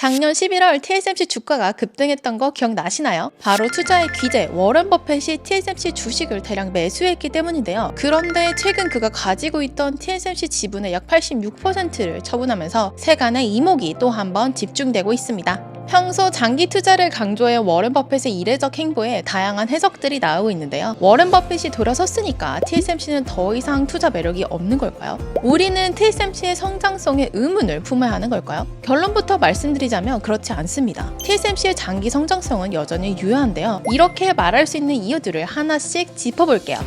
작년 11월 TSMC 주가가 급등했던 거 기억나시나요? 바로 투자의 귀재 워런 버핏이 TSMC 주식을 대량 매수했기 때문인데요. 그런데 최근 그가 가지고 있던 TSMC 지분의 약 86%를 처분하면서 세간의 이목이 또 한 번 집중되고 있습니다. 평소 장기 투자를 강조해 워런 버핏의 이례적 행보에 다양한 해석들이 나오고 있는데요. 워런 버핏이 돌아섰으니까 TSMC는 더 이상 투자 매력이 없는 걸까요? 우리는 TSMC의 성장성에 의문을 품어야 하는 걸까요? 결론부터 말씀드리자면 그렇지 않습니다. TSMC의 장기 성장성은 여전히 유효한데요. 이렇게 말할 수 있는 이유들을 하나씩 짚어볼게요.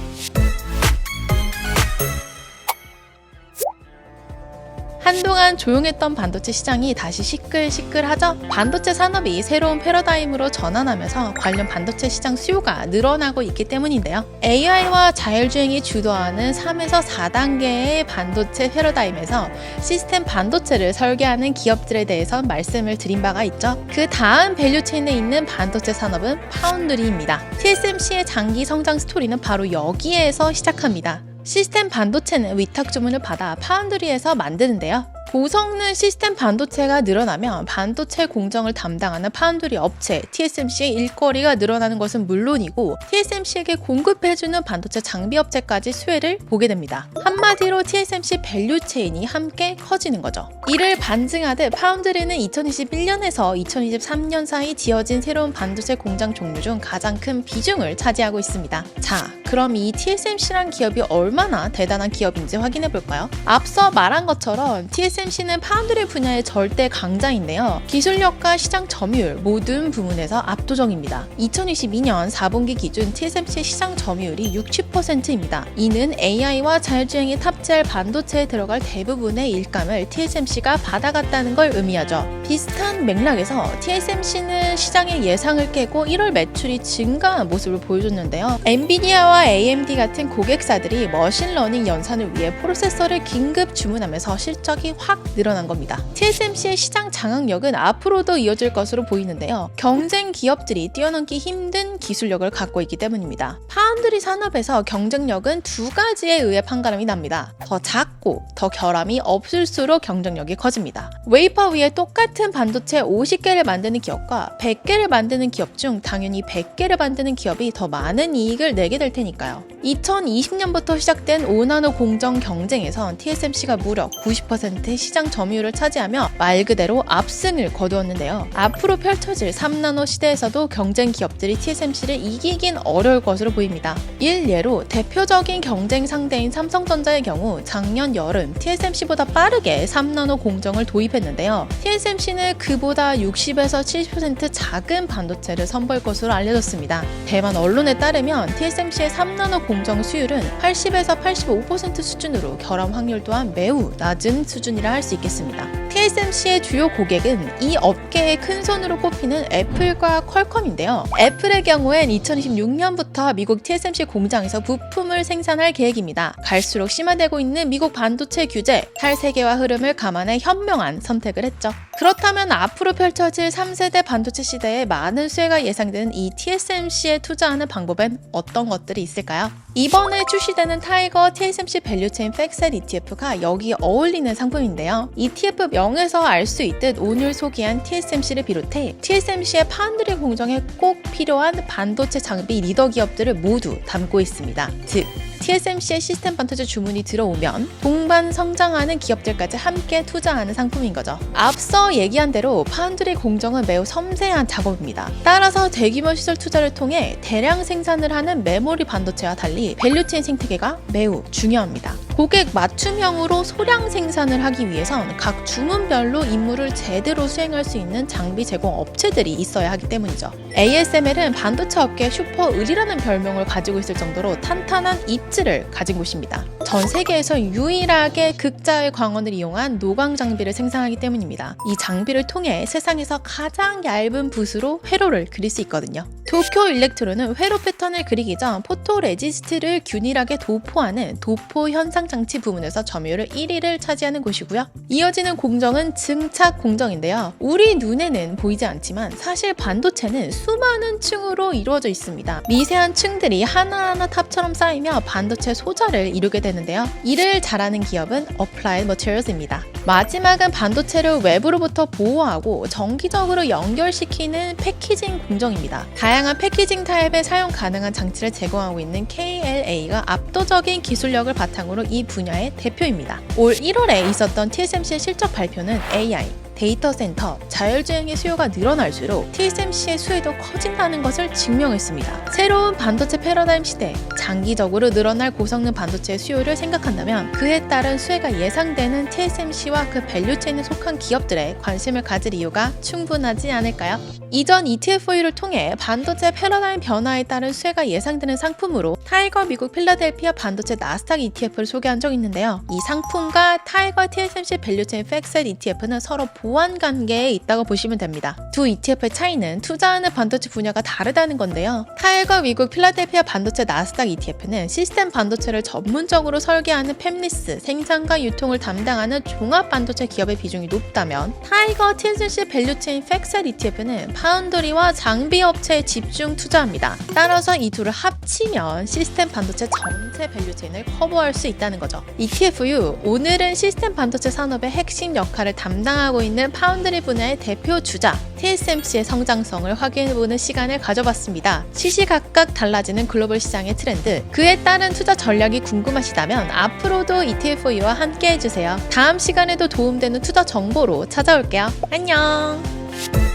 한동안 조용했던 반도체 시장이 다시 시끌시끌하죠? 반도체 산업이 새로운 패러다임으로 전환하면서 관련 반도체 시장 수요가 늘어나고 있기 때문인데요. AI와 자율주행이 주도하는 3에서 4단계의 반도체 패러다임에서 시스템 반도체를 설계하는 기업들에 대해서 말씀을 드린 바가 있죠. 그 다음 밸류체인에 있는 반도체 산업은 파운드리입니다. TSMC의 장기 성장 스토리는 바로 여기에서 시작합니다. 시스템 반도체는 위탁 주문을 받아 파운드리에서 만드는데요. 고성능 시스템 반도체가 늘어나면 반도체 공정을 담당하는 파운드리 업체 TSMC의 일거리가 늘어나는 것은 물론이고 TSMC에게 공급해주는 반도체 장비 업체까지 수혜를 보게 됩니다. 한마디로 TSMC 밸류체인이 함께 커지는 거죠. 이를 반증하듯 파운드리는 2021년에서 2023년 사이 지어진 새로운 반도체 공장 종류 중 가장 큰 비중을 차지하고 있습니다. 자, 그럼 이 TSMC란 기업이 얼마나 대단한 기업인지 확인해 볼까요? 앞서 말한 것처럼 TSMC는 파운드리 분야의 절대 강자인데요. 기술력과 시장 점유율 모든 부문에서 압도적입니다. 2022년 4분기 기준 TSMC의 시장 점유율이 60%입니다. 이는 AI와 자율주행이 탑재할 반도체에 들어갈 대부분의 일감을 TSMC가 받아갔다는 걸 의미하죠. 비슷한 맥락에서 TSMC는 시장의 예상을 깨고 1월 매출이 증가한 모습을 보여줬는데요. 엔비디아와 AMD 같은 고객사들이 머신러닝 연산을 위해 프로세서를 긴급 주문하면서 실적이 확 늘어난 겁니다. TSMC의 시장 장악력은 앞으로도 이어질 것으로 보이는데요. 경쟁 기업들이 뛰어넘기 힘든 기술력을 갖고 있기 때문입니다. 파운드리 산업에서 경쟁력은 두 가지에 의해 판가름이 납니다. 더 작고 더 결함이 없을수록 경쟁력이 커집니다. 웨이퍼 위에 똑같은 반도체 50개를 만드는 기업과 100개를 만드는 기업 중 당연히 100개를 만드는 기업이 더 많은 이익을 내게 될 테니까요. 2020년부터 시작된 5나노 공정 경쟁에선 TSMC가 무려 90%의 시장 점유율을 차지하며 말 그대로 압승을 거두었는데요. 앞으로 펼쳐질 3나노 시대에서도 경쟁 기업들이 TSMC를 이기긴 어려울 것으로 보입니다. 일예로 대표적인 경쟁 상대인 삼성전자의 경우 작년 여름 TSMC보다 빠르게 3나노 공정을 도입했는데요. TSMC는 그보다 60에서 70% 작은 반도체를 선보일 것으로 알려졌습니다. 대만 언론에 따르면 TSMC의 3나노 공정 수율은 80에서 85% 수준으로 결함 확률 또한 매우 낮은 수준이라 할 수 있겠습니다. TSMC의 주요 고객은 이 업계의 큰손으로 꼽히는 애플과 퀄컴인데요. 애플의 경우엔 2026년부터 미국 TSMC 공장에서 부품을 생산할 계획입니다. 갈수록 심화되고 있는 미국 반도체 규제, 탈세계화 흐름을 감안해 현명한 선택을 했죠. 그렇다면 앞으로 펼쳐질 3세대 반도체 시대에 많은 수혜가 예상되는 이 TSMC에 투자하는 방법엔 어떤 것들이 있을까요? 이번에 출시되는 타이거 TSMC 밸류체인 팩셀 ETF가 여기에 어울리는 상품인데요. ETF 0에서 알 수 있듯 오늘 소개한 TSMC를 비롯해 TSMC의 파운드리 공정에 꼭 필요한 반도체 장비 리더 기업들을 모두 담고 있습니다. 즉, TSMC의 시스템 반도체 주문이 들어오면 동반 성장하는 기업들까지 함께 투자하는 상품인 거죠. 앞서 얘기한 대로 파운드리 공정은 매우 섬세한 작업입니다. 따라서 대규모 시설 투자를 통해 대량 생산을 하는 메모리 반도체와 달리 밸류체인 생태계가 매우 중요합니다. 고객 맞춤형으로 소량 생산을 하기 위해선 각 주문별로 임무를 제대로 수행할 수 있는 장비 제공 업체들이 있어야 하기 때문이죠. ASML은 반도체 업계의 슈퍼을이라는 별명을 가지고 있을 정도로 탄탄한 입지를 가진 곳입니다. 전 세계에서 유일하게 극자의 광원을 이용한 노광 장비를 생산하기 때문입니다. 이 장비를 통해 세상에서 가장 얇은 붓으로 회로를 그릴 수 있거든요. 도쿄 일렉트로는 회로 패턴을 그리기 전 포토레지스트를 균일하게 도포하는 도포 현상 장치 부문에서 점유율 1위를 차지하는 곳이고요. 이어지는 공정은 증착 공정인데요. 우리 눈에는 보이지 않지만 사실 반도체는 수많은 층으로 이루어져 있습니다. 미세한 층들이 하나하나 탑처럼 쌓이며 반도체 소자를 이루게 되는데요. 이를 잘하는 기업은 Applied Materials입니다. 마지막은 반도체를 외부로부터 보호하고 정기적으로 연결시키는 패키징 공정입니다. 다양한 패키징 타입에 사용 가능한 장치를 제공하고 있는 KLA가 압도적인 기술력을 바탕으로 이 분야의 대표입니다. 올 1월에 있었던 TSMC의 실적 발표는 AI, 데이터 센터, 자율주행의 수요가 늘어날수록 TSMC의 수혜도 커진다는 것을 증명했습니다. 새로운 반도체 패러다임 시대, 장기적으로 늘어날 고성능 반도체의 수요를 생각한다면 그에 따른 수혜가 예상되는 TSMC와 그 밸류체인에 속한 기업들에 관심을 가질 이유가 충분하지 않을까요? 이전 ETFU를 통해 반도체 패러다임 변화에 따른 수혜가 예상되는 상품으로 타이거 미국 필라델피아 반도체 나스닥 ETF를 소개한 적이 있는데요. 이 상품과 타이거 TSMC 밸류체인 팩셋 ETF는 서로 보완 관계에 있다고 보시면 됩니다. 두 ETF의 차이는 투자하는 반도체 분야가 다르다는 건데요. 타이거 미국 필라델피아 반도체 나스닥 ETF는 시스템 반도체를 전문적으로 설계하는 팹리스, 생산과 유통을 담당하는 종합 반도체 기업의 비중이 높다면 타이거 TSMC 밸류체인 팩셋 ETF는 파운드리와 장비 업체에 집중 투자합니다. 따라서 이 둘을 합치면 시스템 반도체 전체 밸류체인을 커버할 수 있다는 거죠. ETFU, 오늘은 시스템 반도체 산업의 핵심 역할을 담당하고 있는 파운드리 분야의 대표 주자 TSMC의 성장성을 확인해보는 시간을 가져봤습니다. 시시각각 달라지는 글로벌 시장의 트렌드, 그에 따른 투자 전략이 궁금하시다면 앞으로도 ETFU와 함께 해주세요. 다음 시간에도 도움되는 투자 정보로 찾아올게요. 안녕!